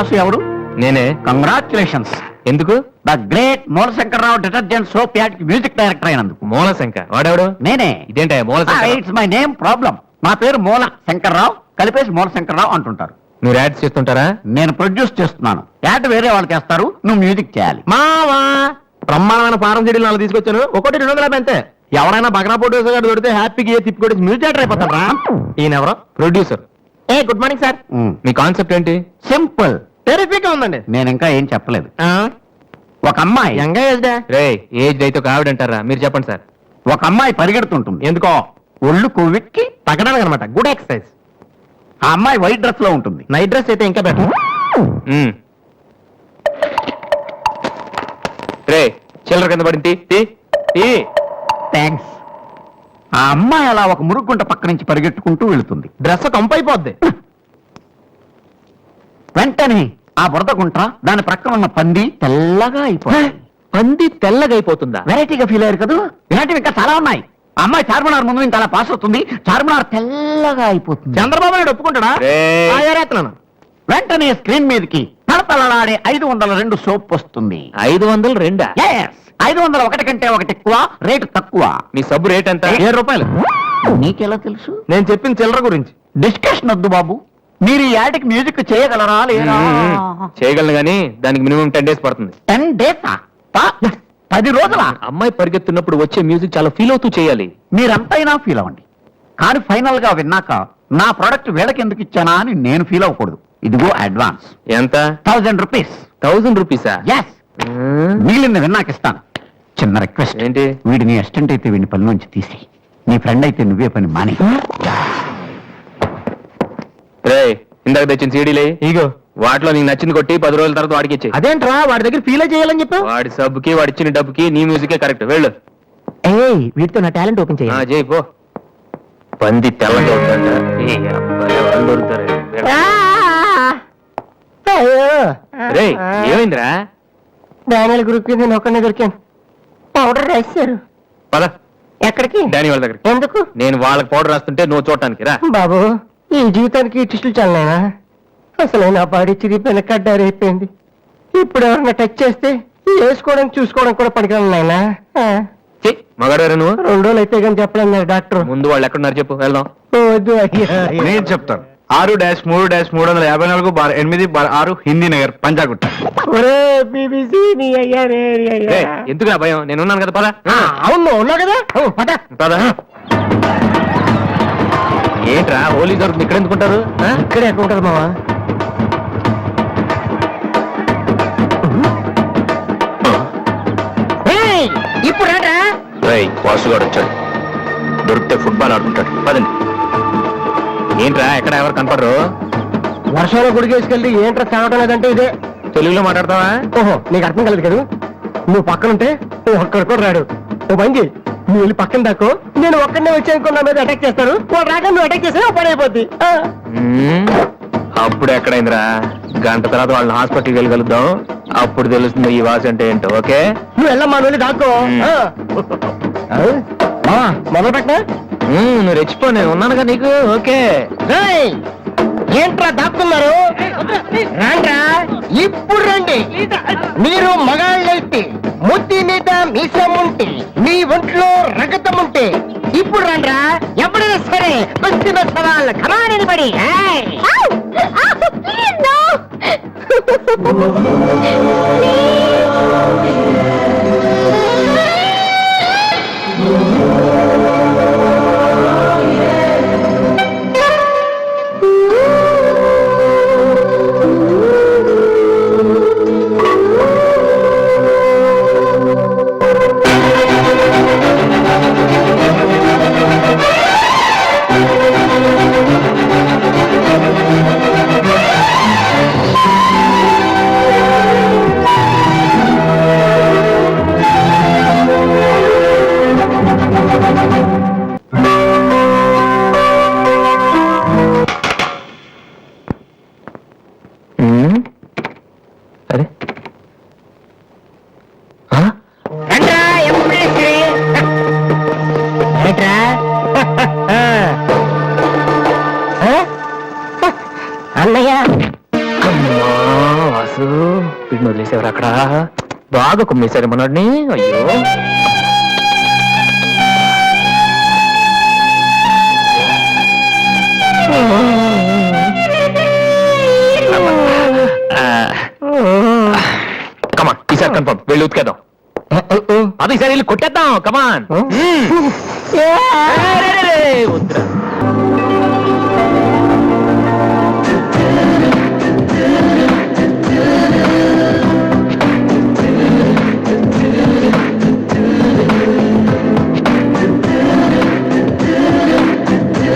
Boss ఎవరు? నేనే. Congratulations. ఎందుకు? The great Moolashankar Rao detergent soap ad కి మ్యూజిక్ డైరెక్టర్ అయినందుకు. మూలశంకర్ వాడెవడు? నేనే. ఇదేంటే Moolashankar? It's my name problem. నా పేరు మూల శంకర్రావు, కలిపేసి మూలశంకరరావు అంటుంటారు. మీరు యాడ్స్ చేస్తుంటారా? నేను ప్రొడ్యూస్ చేస్తున్నాను. యాడ్ వేరే వాళ్ళు చేస్తారు, నువ్వు మ్యూజిక్ చేయాలి. మావా బ్రహ్మాండమైన ఫారం చెడీలు నాలుగు తీసుకొచ్చాను. ఒకటి 250 అంతే. ఎవరైనా బగనా ప్రొడ్యూసర్ గారు దొరికితే హ్యాపీగా తిప్పికొట్టి మ్యూజిక్ డైరెక్టర్ అయిపోతారా? ఈయన ఎవరో producer. A good morning sir. Me concept ఏంటి? సింపుల్, టెరిఫిక్ గా ఉందండి. నేను ఇంకా ఏం చెప్పలేదు. ఒక అమ్మాయి రే ఏజ్ అయితే ఒక ఆవిడ అంటారా? మీరు చెప్పండి సార్. ఒక అమ్మాయి పరిగెడుతుంటుంది. ఎందుకో? ఒళ్ళు కొవ్వెక్కి తగ్గడానికి అనమాట. Good exercise. ఆ అమ్మాయి వైట్ డ్రెస్ లో ఉంటుంది. నైట్ డ్రెస్ అయితే ఇంకా బెటర్. రే చిల్లర కింద పడింది. థ్యాంక్స్. ఆ అమ్మాయి అలా ఒక మురుగుంట పక్క నుంచి పరిగెట్టుకుంటూ వెళుతుంది. డ్రెస్ కంపు అయిపోద్ది. వెంటనే ఆ బురద గుంట, దాని ప్రక్కన ఉన్న పంది తెల్లగా అయిపోతుంది. పంది తెల్లగా అయిపోతుందా? వెరైటీగా ఫీల్ అయ్యారు కదా. ఇలాంటివి ఇంకా చాలా ఉన్నాయి. ఆ అమ్మాయి చార్మినార్ ముందు నుంచి అలా పాస్ అవుతుంది, చార్మినార్ తెల్లగా అయిపోతుంది. చంద్రబాబు నాయుడు ఒప్పుకుంటాడా? వెంటనే స్క్రీన్ మీదకి తలతలలాడే 502 సోప్ వస్తుంది. 502? 501 కంటే ఒకటి ఎక్కువ, రేటు తక్కువ. మీ సబ్బు రేట్ ఎంత? 7 రూపాయలు. నీకెలా తెలుసు? నేను చెప్పిన చిల్లర గురించి. డిస్కషన్ వద్దు బాబు. మీరు ఈ యాడ్కి మ్యూజిక్ చేయగలరా లేదా? చేయగలను గానీ దానికి మినిమం 10 డేస్ పడుతుంది. 10 డేస్? 10 రోజుల? అమ్మాయి పరిగెత్తున్నప్పుడు వచ్చే మ్యూజిక్ చాలా ఫీల్ అవుతూ చేయాలి. మీరంతైనా ఫీల్ అవ్వండి, కానీ ఫైనల్ గా విన్నాక నా ప్రోడక్ట్ వీళ్ళకి ఎందుకు ఇచ్చానా అని నేను ఫీల్ అవ్వకూడదు. ఇదిగో అడ్వాన్స్. ఎంత? 1000 రూపీస్. 1000 రూపీసా? ఎస్. మిగిలింది విన్నాక ఇస్తాను. చిన్న రిక్వెస్ట్. ఏంటి? వీడి నీ అసిస్టెంట్ అయితే వీడిని పని నుంచి తీసి, నీ ఫ్రెండ్ అయితే నువ్వే పని మాని. రే ఇందాక తెచ్చిన సీడీలే ఇగో, వాటిలో నీకు నచ్చింది కొట్టి 10 రోజుల తర్వాత వాడికి ఇచ్చి. అదేంట్రా, వాడి దగ్గర ఫీల్ చేయాలని చెప్పు. వాడి సబ్బుకి వాడి ఇచ్చిన డబ్బుకి నీ మ్యూజికే కరెక్ట్. వెళ్ళు. వీటితో నా టాలెంట్ ఓపెన్ చేయాలి. చేయి పో. పంది తెల్లగా ఉందంట. వాళ్ళు దొరుకుతారు. రే ఏమైందిరా? డానియల్ గ్రూప్ నేను ఒక్కనే దొరికాను. పౌడర్ రాశారు. పద. ఎక్కడికి? డానీ వాళ్ళ దగ్గరికి. ఎందుకు? నేను వాళ్ళకి పౌడర్ రాస్తుంటే నువ్వు చూడటానికి రా. బాబు, ఈ జీవితానికి టిస్టులు చాలనా? అసలు నా బాడీ చిరిగిపోయిన కడ్డారైపోయింది. ఇప్పుడు ఎవరన్నా టచ్ చేస్తే వేసుకోవడానికి చూసుకోవడం కూడా పనికిరాను నాయనా. మగాడారా నువ్వు? 2 రోజులు అయితే కానీ చెప్పలేదు డాక్టర్. ముందు వాళ్ళు ఎక్కడున్నారు చెప్పు, వెళ్దాం. వద్దు అయ్యా. నేను చెప్తాను. 6-3-350-8/6 హిందీ నగర్, పంజాగుట్ట. ఎందుకు భయం? నేను ఉన్నాను కదా. పద. అవును, ఉన్నా కదా. పద. ఏంట్రా హోలీ దొరుకుతుంది ఇక్కడ ఎందుకుంటారు? ఇక్కడే ఎక్కడ ఉంటారు మావా? ఇప్పుడు వాసుగాడు వచ్చాడు. దొరికితే ఫుట్బాల్ ఆడుకుంటాడు. పదండి. ఏంట్రా ఎక్కడ ఎవరు కనపడరు? వర్షంలో గుడికేసుకెళ్ళి ఏంట్రా చావటం లేదంటే ఇదే. తెలుగులో మాట్లాడతావా? ఓహో, నీకు అర్థం కలదు కదా. నువ్వు పక్కనుంటే ఒక్కడు కూడా రాడు. ఓ బండి, నువ్వు వెళ్ళి పక్కన దాకో. నేను ఒక్కడనే వచ్చానుకో, నా మీద అటాక్ చేస్తారు. వాడు రాక నువ్వు అటాక్ చేస్తే పని అయిపోద్ది. అప్పుడు ఎక్కడైందిరా? గంట తర్వాత వాళ్ళని హాస్పిటల్కి వెళ్ళగలుగుతాం. అప్పుడు తెలుస్తుంది ఈ వాసి అంటే ఏంటో. ఓకే, నువ్వు వెళ్ళమ్మా, నువ్వు వెళ్ళి దాకో. మొదలు పెట్టినా నువ్వు రెచ్చిపో, నేను ఉన్నానుగా నీకు. ఓకే. ఏంట్రా దాక్కున్నారు? రాండ్రా, ఇప్పుడు రండి. మీరు మగాళ్ళైతే, ముద్ది మీద మీసం ఉంటే, మీ ఒంట్లో రగతం ఉంటే ఇప్పుడు రండ్రా. ఎవరైనా సరే వచ్చిన సవాళ్ళు కమాని పడి. అన్నయ్య, కుమ్మేసేవారు అక్కడ బాగా కుమ్మేశారు మనోడిని. అయ్యో కమాన్ ఈసారి కన్ఫర్మ్ వెళ్ళి ఉతికేద్దాం. అది ఈసారి వెళ్ళి కొట్టేద్దాం కమాన్. వద్దురా